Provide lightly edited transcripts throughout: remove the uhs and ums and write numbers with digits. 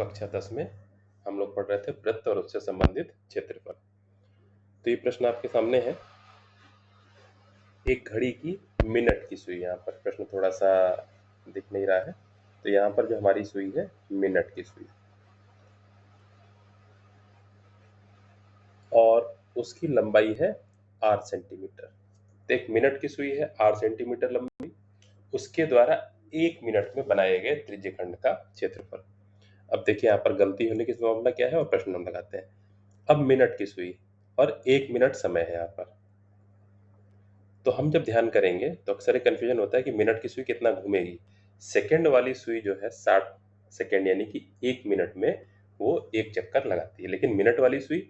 कक्षा 10 में हम लोग पढ़ रहे थे वृत्त और उससे संबंधित क्षेत्रफल। तो ये प्रश्न आपके सामने है, एक घड़ी की मिनट की सुई। यहाँ पर प्रश्न थोड़ा सा दिख नहीं रहा है, तो यहाँ पर जो हमारी सुई है मिनट की सुई, और उसकी लंबाई है 8 सेंटीमीटर। तो एक मिनट की सुई है 8 सेंटीमीटर लंबी, उसके द्वारा 1 मिनट में बनाए गए त्रिज्यखंड का क्षेत्रफल। अब देखिए यहाँ पर गलती होने की संभावना क्या है और प्रश्न हम लगाते हैं। अब मिनट की सुई और 1 मिनट समय है यहाँ पर, तो हम जब ध्यान करेंगे तो अक्सर एक कन्फ्यूजन होता है कि मिनट की सुई कितना घूमेगी। सेकंड वाली सुई जो है 60 सेकंड यानी कि 1 मिनट में वो एक चक्कर लगाती है, लेकिन मिनट वाली सुई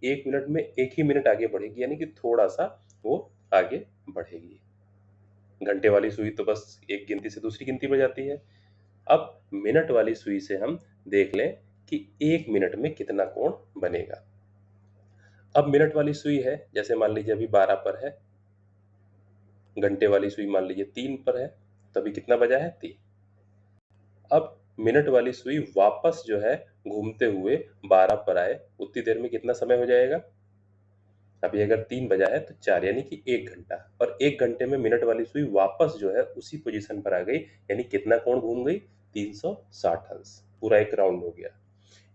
1 मिनट में 1 ही मिनट आगे बढ़ेगी, यानी कि थोड़ा सा वो आगे बढ़ेगी। घंटे वाली सुई तो बस एक गिनती से दूसरी गिनती पर जाती है। अब मिनट वाली सुई से हम देख लें कि 1 मिनट में कितना कोण बनेगा। अब मिनट वाली सुई है, जैसे मान लीजिए अभी 12 पर है, घंटे वाली सुई मान लीजिए 3 पर है, तो अभी कितना बजा है 3। अब मिनट वाली सुई वापस जो है घूमते हुए 12 पर आए, उतनी देर में कितना समय हो जाएगा। अभी अगर 3 बजा है तो 4 यानी कि 1 घंटा, और 1 घंटे में मिनट वाली सुई वापस जो है उसी पोजीशन पर आ गई, यानी कितना कोण घूम गई 360 अंश, पूरा एक राउंड हो गया।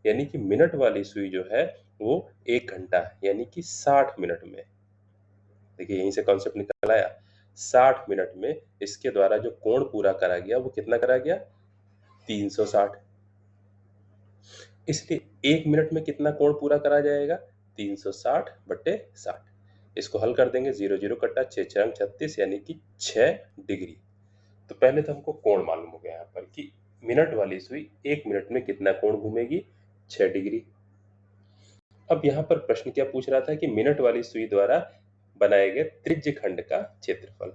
यानी कि मिनट वाली सुई जो है वो 1 घंटा यानी कि 60 मिनट में, देखिए यहीं से कॉन्सेप्ट निकल आया, 60 मिनट में इसके द्वारा जो कोण पूरा करा गया वो कितना करा गया 360। इसलिए 1 मिनट में कितना कोण पूरा करा जाएगा 360 बटे 60। इसको हल कर देंगे, 0 0 कटा 6 6 36 यानी कि 6 डिग्री। तो पहले तो हमको कोण मालूम हो गया यहाँ पर कि मिनट वाली सुई 1 मिनट में कितना कोण घूमेगी 6 डिग्री। अब यहाँ पर प्रश्न क्या पूछ रहा था कि मिनट वाली सुई द्वारा बनाए गए त्रिज्यखंड का क्षेत्रफल।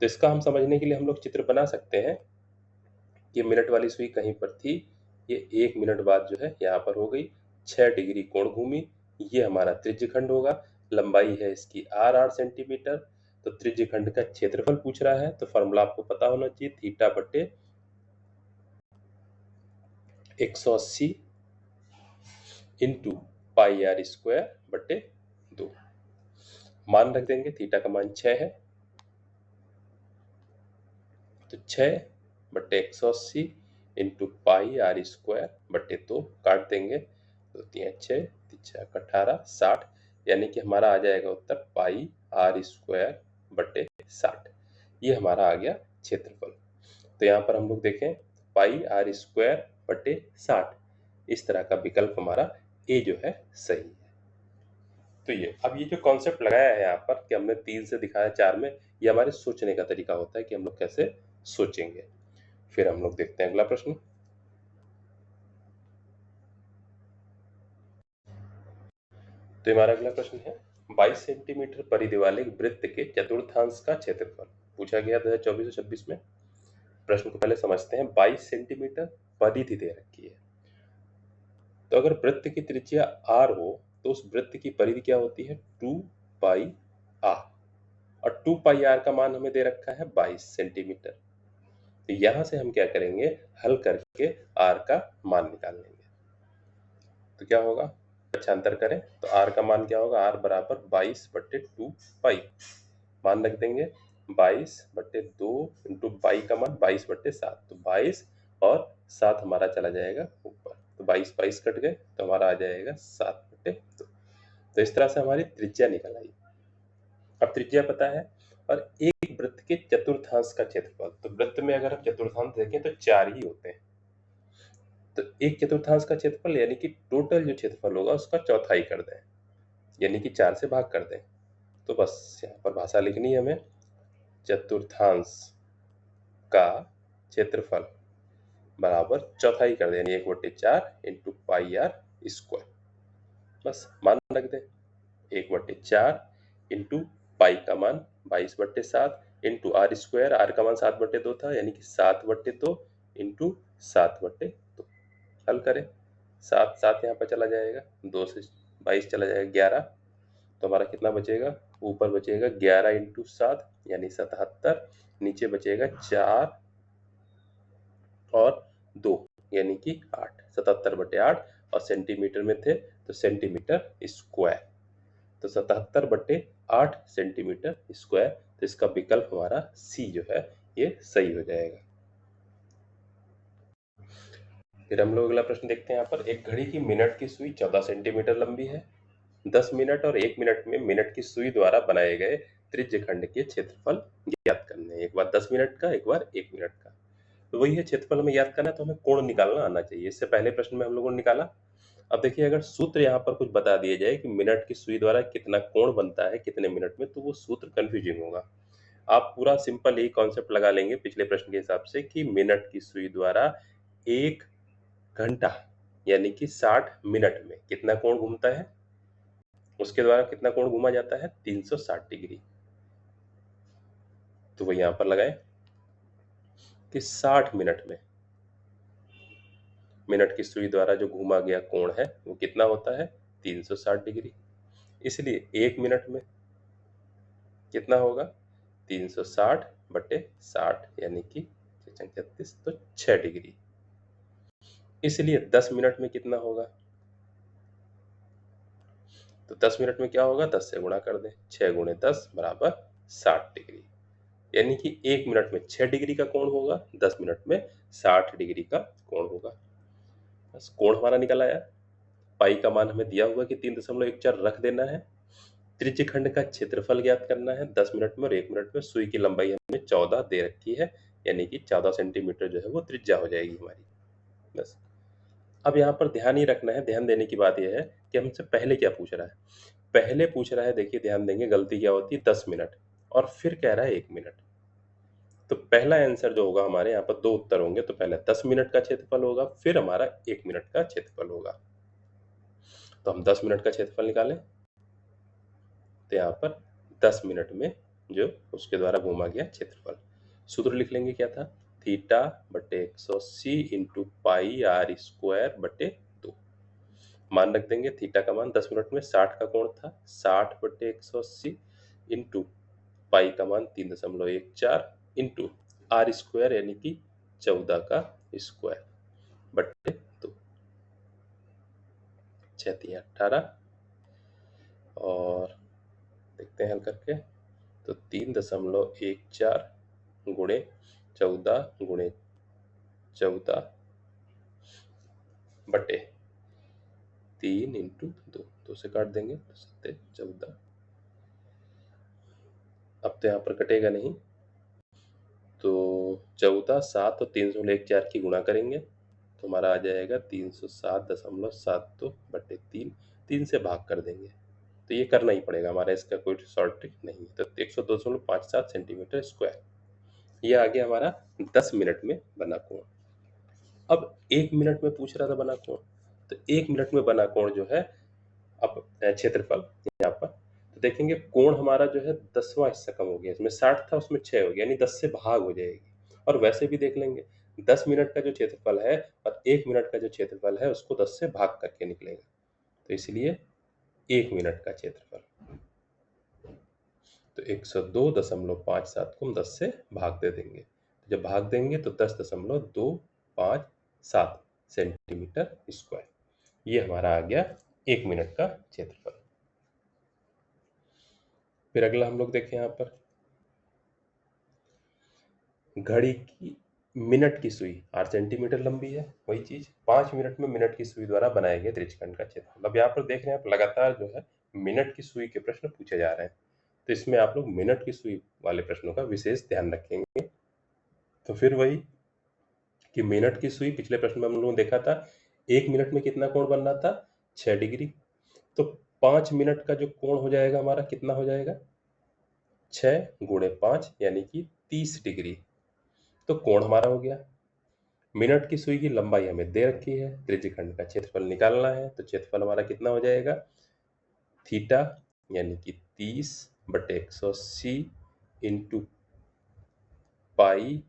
तो इसका हम समझने के लिए हम लोग चित्र बना सकते हैं कि मिनट वाली सुई कहीं पर थी, ये 1 मिनट बाद जो है यहाँ पर हो गई, 6 डिग्री कोण घूमी, ये हमारा त्रिज्यखंड होगा। लंबाई है इसकी r 8 सेंटीमीटर। तो त्रिज्यखंड का क्षेत्रफल पूछ रहा है, तो फॉर्मूला आपको पता होना चाहिए, थीटा बटे 180 इंटू पाई आर स्क्वायर बटे 2। मान रख देंगे, थीटा का मान 6 है, तो 6 बटे 180 इंटू पाई आर स्क्वायर बटे 2 काट देंगे, तो 3 6 6 18 60, यानी कि हमारा आ जाएगा उत्तर पाई आर स्क्वायर बटे 60। ये हमारा आ गया क्षेत्रफल। तो यहाँ पर हम लोग देखें पाई आर स्क्वायर बटे 60, इस तरह का विकल्प हमारा ए जो है सही है। तो ये अब ये जो कॉन्सेप्ट लगाया है यहाँ पर कि हमने 3 से दिखाया 4 में, ये हमारे सोचने का तरीका होता है कि हम लोग कैसे सोचेंगे। फिर हम लोग देखते हैं अगला प्रश्न। तो हमारा अगला प्रश्न है, 22 सेंटीमीटर परिधि वाले एक वृत्त के चतुर्थांश का क्षेत्रफल पूछा गया 2024-26 में। प्रश्न को पहले समझते हैं। 22 सेंटीमीटर परिधि दे रखी है, तो अगर वृत्त की त्रिज्या r हो तो उस वृत्त की परिधि क्या होती है 2 पाई r, और 2 पाई r का मान हमें दे रखा है 22 सेंटीमीटर। तो यहां से हम क्या करेंगे, हल करके r का मान निकाल लेंगे। तो क्या होगा, पक्षांतर करें तो r का मान क्या होगा, r बराबर 22 बटे 2 पाई, मान रख देंगे 22 बटे 2 इंटू पाई का मान 22 बटे 7, तो 22 और 7 हमारा चला जाएगा ऊपर, तो 22 22 कट गए, तो हमारा आ जाएगा 7 बटे 2। तो इस तरह से हमारी त्रिज्या निकल आई। अब त्रिज्या पता है, और एक वृत्त के चतुर्थांश का क्षेत्रफल, तो वृत्त में अगर हम चतुर्थांश देखें तो 4 ही होते हैं, तो एक चतुर्थांश का क्षेत्रफल यानी कि टोटल जो क्षेत्रफल होगा उसका चौथाई कर दें, यानी कि 4 से भाग कर दें। तो बस यहाँ पर भाषा लिखनी है हमें, चतुर्थांश का क्षेत्रफल बराबर चौथाई कर दें, यानी 1/4 इंटू पाई आर स्क्वायर। बस मान रख दें 1/4 इंटू पाई का मान 22/7 इंटू आर स्क्वायर, आर का मान 7/2 था, यानी कि 7/2 इंटू 7/2। हल करें, 7 7 यहाँ पर चला जाएगा, 2 से 22 चला जाएगा 11, तो हमारा कितना बचेगा, ऊपर बचेगा 11 इंटू 7 यानी 77, नीचे बचेगा 4 और 2 यानी कि 8, 77/8 और सेंटीमीटर में थे तो सेंटीमीटर स्क्वायर, तो 77/8 सेंटीमीटर स्क्वायर। तो इसका विकल्प हमारा सी जो है ये सही हो जाएगा। फिर हम लोग अगला प्रश्न देखते हैं। यहाँ पर एक घड़ी की मिनट की सुई 14 सेंटीमीटर लंबी है। 10 मिनट और 1 मिनट में मिनट की सुई द्वारा बनाए गए त्रिज्य खंड के क्षेत्रफल ज्ञात करने हैं। एक बार 10 मिनट का, एक बार 1 मिनट का। तो वही है, क्षेत्रफल हमें ज्ञात करना है तो हमें कोण निकालना आना चाहिए। इससे पहले प्रश्न में हम लोगों ने निकाला। अब देखिए, अगर सूत्र यहाँ पर कुछ बता दिया जाए कि मिनट की सुई द्वारा कितना कोण बनता है कितने मिनट में, तो वो सूत्र कंफ्यूजिंग होगा। आप पूरा सिंपल यही कॉन्सेप्ट लगा लेंगे पिछले प्रश्न के हिसाब से कि मिनट की सुई द्वारा 1 घंटा यानी कि 60 मिनट में कितना कोण घूमता है, उसके द्वारा कितना कोण घुमा जाता है, 360 डिग्री। तो वही यहां पर लगाए कि 60 मिनट में मिनट की सुई द्वारा जो घुमा गया कोण है वो कितना होता है, 360 डिग्री। इसलिए 1 मिनट में कितना होगा, 360/60 यानी कि 36 तो 6 डिग्री। इसलिए 10 मिनट में कितना होगा, तो 10 मिनट में क्या होगा, 10 से गुणा कर दें, 6 × 10 = 60 डिग्री। यानी कि 1 मिनट में 6 डिग्री का कोण होगा, 10 मिनट में 60 डिग्री का कोण होगा। बस कोण हमारा निकल आया। पाई का मान हमें दिया हुआ कि 3.14 रख देना है। त्रिज्य खंड का क्षेत्रफल ज्ञात करना है 10 मिनट में और 1 मिनट में। सुई की लंबाई हमें 14 दे रखी है, यानी कि 14 सेंटीमीटर जो है वो त्रिज्या हो जाएगी हमारी। बस अब यहाँ पर ध्यान ही रखना है, ध्यान देने की बात यह है कि हमसे पहले क्या पूछ रहा है। पहले पूछ रहा है, देखिए ध्यान देंगे, गलती क्या होती है, 10 मिनट और फिर कह रहा है 1 मिनट। तो पहला आंसर जो होगा, हमारे यहाँ पर 2 उत्तर होंगे, तो पहले 10 मिनट का क्षेत्रफल होगा, फिर हमारा 1 मिनट का क्षेत्रफल होगा। तो हम 10 मिनट का क्षेत्रफल निकालें, तो यहाँ पर 10 मिनट में जो उसके द्वारा घूमा गया क्षेत्रफल, सूत्र लिख लेंगे, क्या था, θ/180 × πr²/2। मान रख देंगे, थीटा का मान 10 मिनट में 60 का कोण था, 60/180 इंटू पाई का मान 3.14 इंटू r² यानी कि 14 का स्क्वायर बट्टे 2, 6 × 18 और देखते हैं हल करके, तो 3.14 गुणे 14 गुणे 14 बटे 3 इंटू 2 से काट देंगे, तो 7 14। अब तो यहाँ पर कटेगा नहीं, तो 14 7 और 3.14 की गुणा करेंगे तो हमारा आ जाएगा 307.72/3। 3 से भाग कर देंगे, तो ये करना ही पड़ेगा हमारा, इसका कोई शॉर्ट ट्रिक नहीं है। तो 102.57 सेंटीमीटर स्क्वायर, ये आ गया हमारा 10 मिनट में बना कोण। अब 1 मिनट में पूछ रहा था बना कोण, तो 1 मिनट में बना कोण जो है, अब क्षेत्रफल यहाँ पर तो देखेंगे, कोण हमारा जो है 10वां हिस्सा कम हो गया, इसमें 60 था उसमें 6 हो गया, यानी 10 से भाग हो जाएगी। और वैसे भी देख लेंगे, 10 मिनट का जो क्षेत्रफल है और 1 मिनट का जो क्षेत्रफल है उसको 10 से भाग करके निकलेगा, तो इसलिए 1 मिनट का क्षेत्रफल, तो 102.57 को हम 10 से भाग दे देंगे, तो जब भाग देंगे तो 10.257 सेंटीमीटर स्क्वायर, ये हमारा आ गया 1 मिनट का क्षेत्रफल। फिर अगला हम लोग देखें, यहाँ पर घड़ी की मिनट की सुई 8 सेंटीमीटर लंबी है, वही चीज 5 मिनट में मिनट की सुई द्वारा बनाए गए त्रिज्यखंड का क्षेत्रफल। अब यहाँ पर देख रहे हैं आप, लगातार जो है मिनट की सुई के प्रश्न पूछे जा रहे हैं, तो इसमें आप लोग मिनट की सुई वाले प्रश्नों का विशेष ध्यान रखेंगे। तो फिर वही कि मिनट की सुई, पिछले प्रश्न में हम लोगों ने देखा था 1 मिनट में कितना कोण बन रहा था, 6 डिग्री। तो 5 मिनट का जो कोण हो जाएगा हमारा, कितना हो जाएगा, 6 × 5 यानी कि 30 डिग्री। तो कोण हमारा हो गया। मिनट की सुई की लंबाई हमें दे रखी है, त्रिज्यखंड का क्षेत्रफल निकालना है, तो क्षेत्रफल हमारा कितना हो जाएगा, थीटा यानी कि 30/180 इंटू पाई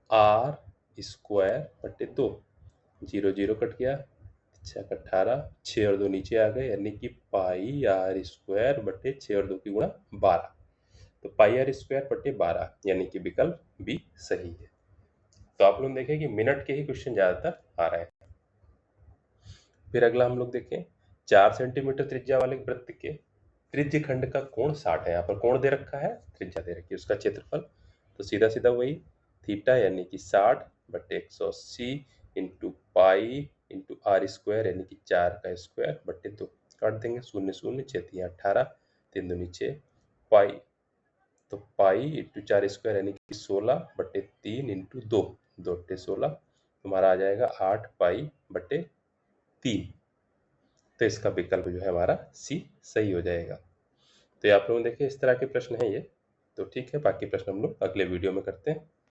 r²/2। 0 0 कट गया, 6 × 18, 6 और 2 नीचे आ गए, यानी कि पाई r² 6 और 2 की गुणा 12, तो पाई r² 12 यानी कि विकल्प बी सही है। तो आप लोग देखें कि मिनट के ही क्वेश्चन ज्यादातर आ रहे हैं। फिर अगला हम लोग देखें 4 सेंटीमीटर त्रिज्या वाले वृत्त के त्रिज्य खंड का कोण 60 है। यहाँ पर कोण दे रखा है, त्रिज्या दे रखी है, उसका क्षेत्रफल तो सीधा सीधा वही थीटा यानी कि 60/180 into pi into r square यानी कि 4 का स्क्वायर बट्टे 2 काट देंगे, 0 0 6 3 18 3 दूनी 6 पाई, तो पाई इंटू 4 स्क्वायर यानी कि 16/3 इंटू 2 2 अट्ठे 16 तुम्हारा आ जाएगा 8 पाई बट्टे 3। तो इसका विकल्प जो है हमारा सी सही हो जाएगा। तो ये आप लोग देखें इस तरह के प्रश्न हैं ये। तो ठीक है, बाकी प्रश्न हम लोग अगले वीडियो में करते हैं।